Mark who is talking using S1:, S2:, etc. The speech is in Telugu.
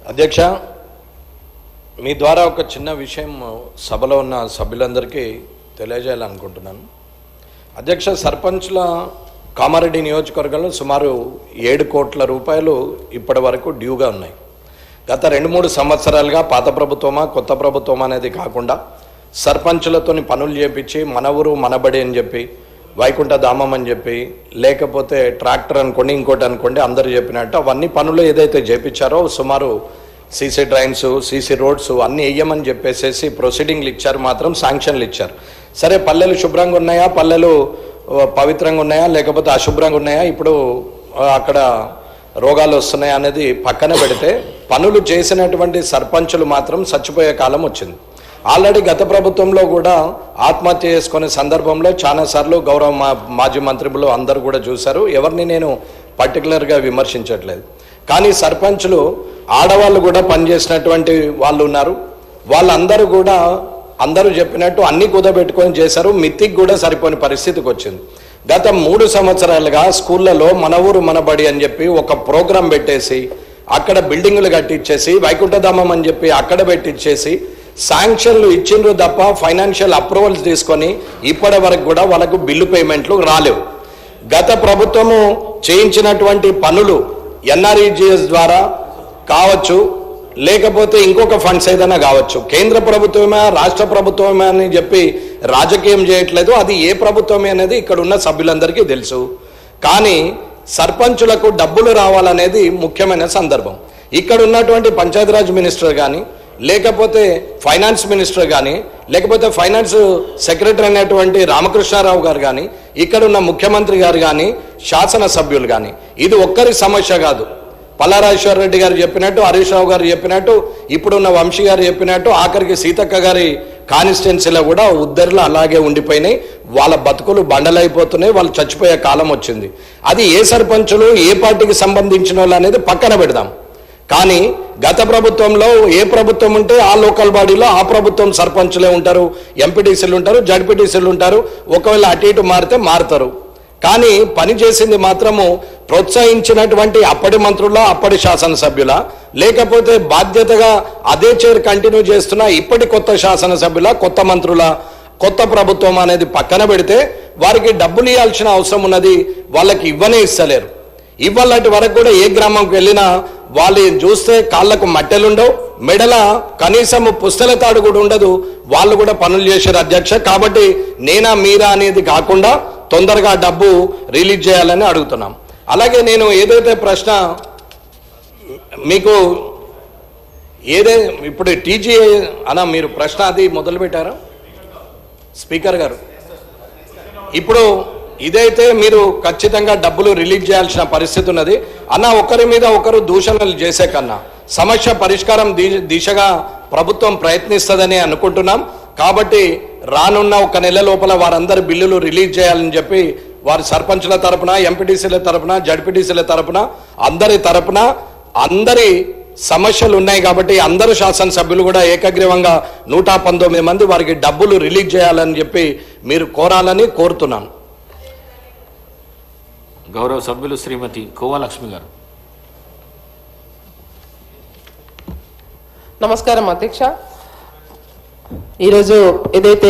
S1: అధ్యక్ష, మీ ద్వారా ఒక చిన్న విషయం సభలో ఉన్న సభ్యులందరికీ తెలియజేయాలనుకుంటున్నాను. అధ్యక్ష, సర్పంచ్ల కామారెడ్డి నియోజకవర్గంలో సుమారు 7 కోట్ల రూపాయలు ఇప్పటి వరకు డ్యూగా ఉన్నాయి. గత 2-3 సంవత్సరాలుగా పాత ప్రభుత్వమా కొత్త ప్రభుత్వమా అనేది కాకుండా సర్పంచులతోని పనులు చేపించి మన ఊరు మనబడి అని చెప్పి, వైకుంఠ ధామం అని చెప్పి, లేకపోతే ట్రాక్టర్ అనుకోండి, ఇంకోటి అనుకోండి, అందరూ చెప్పినట్టు అవన్నీ పనులు ఏదైతే చేపించారో సుమారు సీసీ డ్రైన్స్, సీసీ రోడ్స్ అన్నీ వేయమని చెప్పేసి ప్రొసీడింగ్లు ఇచ్చారు, మాత్రం శాంక్షన్లు ఇచ్చారు. సరే, పల్లెలు శుభ్రంగా ఉన్నాయా, పల్లెలు పవిత్రంగా ఉన్నాయా, లేకపోతే అశుభ్రంగా ఉన్నాయా, ఇప్పుడు అక్కడ రోగాలు వస్తున్నాయా అనేది పక్కన పెడితే పనులు చేసినటువంటి సర్పంచులు మాత్రం చచ్చిపోయే కాలం వచ్చింది. ఆల్రెడీ గత ప్రభుత్వంలో కూడా ఆత్మహత్య చేసుకునే సందర్భంలో చాలాసార్లు గౌరవ మాజీ మంత్రులు అందరూ కూడా చూశారు. ఎవరిని నేను పర్టికులర్గా విమర్శించట్లేదు. కానీ సర్పంచులు ఆడవాళ్ళు కూడా పనిచేసినటువంటి వాళ్ళు ఉన్నారు. వాళ్ళందరూ కూడా అందరూ చెప్పినట్టు అన్ని కుదబెట్టుకొని చేశారు. మిత్తికి కూడా సరిపోని పరిస్థితికి వచ్చింది. గత 3 సంవత్సరాలుగా స్కూళ్ళలో మన ఊరు మనబడి అని చెప్పి ఒక ప్రోగ్రాం పెట్టేసి అక్కడ బిల్డింగులు కట్టించేసి, వైకుంఠధామం అని చెప్పి అక్కడ పెట్టించేసి శాంక్షన్లు ఇచ్చిండ్రు తప్ప ఫైనాన్షియల్ అప్రూవల్స్ తీసుకొని ఇప్పటి వరకు కూడా వాళ్ళకు బిల్లు పేమెంట్లు రాలేవు. గత ప్రభుత్వము చేయించినటువంటి పనులు ఎన్ఆర్ఈజిఎస్ ద్వారా కావచ్చు, లేకపోతే ఇంకొక ఫండ్స్ ఏదైనా కావచ్చు, కేంద్ర ప్రభుత్వమే రాష్ట్ర ప్రభుత్వమే అని చెప్పి రాజకీయం చేయట్లేదు. అది ఏ ప్రభుత్వమే అనేది ఇక్కడ ఉన్న సభ్యులందరికీ తెలుసు. కానీ సర్పంచులకు డబ్బులు రావాలనేది ముఖ్యమైన సందర్భం. ఇక్కడ ఉన్నటువంటి పంచాయతీరాజ్ మినిస్టర్ కానీ, లేకపోతే ఫైనాన్స్ మినిస్టర్ కానీ, లేకపోతే ఫైనాన్స్ సెక్రటరీ అయినటువంటి రామకృష్ణారావు గారు కానీ, ఇక్కడున్న ముఖ్యమంత్రి గారు కానీ, శాసనసభ్యులు కానీ, ఇది ఒక్కరి సమస్య కాదు. పల్లారాజేశ్వర రెడ్డి గారు చెప్పినట్టు, హరీష్ రావు గారు చెప్పినట్టు, ఇప్పుడున్న వంశీ గారు చెప్పినట్టు, ఆఖరికి సీతక్క గారి కాన్స్టిట్యున్సీలో కూడా ఉద్దరిలో అలాగే ఉండిపోయినాయి. వాళ్ళ బతుకులు బండలైపోతున్నాయి. వాళ్ళు చచ్చిపోయే కాలం వచ్చింది. అది ఏ సర్పంచులు ఏ పార్టీకి సంబంధించిన వాళ్ళు అనేది పక్కన పెడదాం. కానీ గత ప్రభుత్వంలో ఏ ప్రభుత్వం ఉంటే ఆ లోకల్ బాడీలో ఆ ప్రభుత్వం సర్పంచులే ఉంటారు, ఎంపీటీసీలు ఉంటారు, జడ్పీటీసీలు ఉంటారు. ఒకవేళ అటు ఇటు మారితే మారుతారు. కానీ పని చేసింది మాత్రము ప్రోత్సహించినటువంటి అప్పటి మంత్రుల, అప్పటి శాసనసభ్యుల, లేకపోతే బాధ్యతగా అదే చైర్ కంటిన్యూ చేస్తున్న ఇప్పటి కొత్త శాసనసభ్యుల, కొత్త మంత్రుల, కొత్త ప్రభుత్వం అనేది పక్కన పెడితే వారికి డబ్బులు ఇవ్వాల్సిన అవసరం ఉన్నది. వాళ్ళకి ఇవ్వనే ఇస్తలేరు. ఇవ్వాలంటి వరకు కూడా ఏ గ్రామంకి వెళ్ళినా వాళ్ళు చూస్తే కాళ్లకు మట్టెలుండవు, మెడల కనీసం పుస్తల తాడు కూడా ఉండదు. వాళ్ళు కూడా పనులు చేశారు అధ్యక్ష. కాబట్టి నేనా మీరా అనేది కాకుండా తొందరగా డబ్బు రిలీజ్ చేయాలని అడుగుతున్నాం. అలాగే నేను ఏదైతే ప్రశ్న మీకు ఇప్పుడు టీజీఐ అన్న మీరు ప్రశ్న అది మొదలుపెట్టారా స్పీకర్ గారు? ఇప్పుడు ఇదైతే మీరు ఖచ్చితంగా డబ్బులు రిలీజ్ చేయాల్సిన పరిస్థితి ఉన్నది అన్న. ఒకరి మీద ఒకరు దూషణలు చేసే కన్నా సమస్య పరిష్కారం దిశగా ప్రభుత్వం ప్రయత్నిస్తుందని అనుకుంటున్నాం. కాబట్టి రానున్న 1 నెల లోపల వారందరి బిల్లులు రిలీజ్ చేయాలని చెప్పి వారి సర్పంచుల తరపున, ఎంపీటీసీల తరపున, జడ్పీటీసీల తరపున, అందరి తరపున అందరి సమస్యలు ఉన్నాయి. కాబట్టి అందరు శాసనసభ్యులు కూడా ఏకగ్రీవంగా 119 మంది వారికి డబ్బులు రిలీజ్ చేయాలని చెప్పి మీరు కోరాలని కోరుతున్నాను.
S2: గౌరవ సభ్యులు శ్రీమతి కోవాలక్ష్మి గారు.
S3: నమస్కారం అధ్యక్ష. ఈరోజు ఏదైతే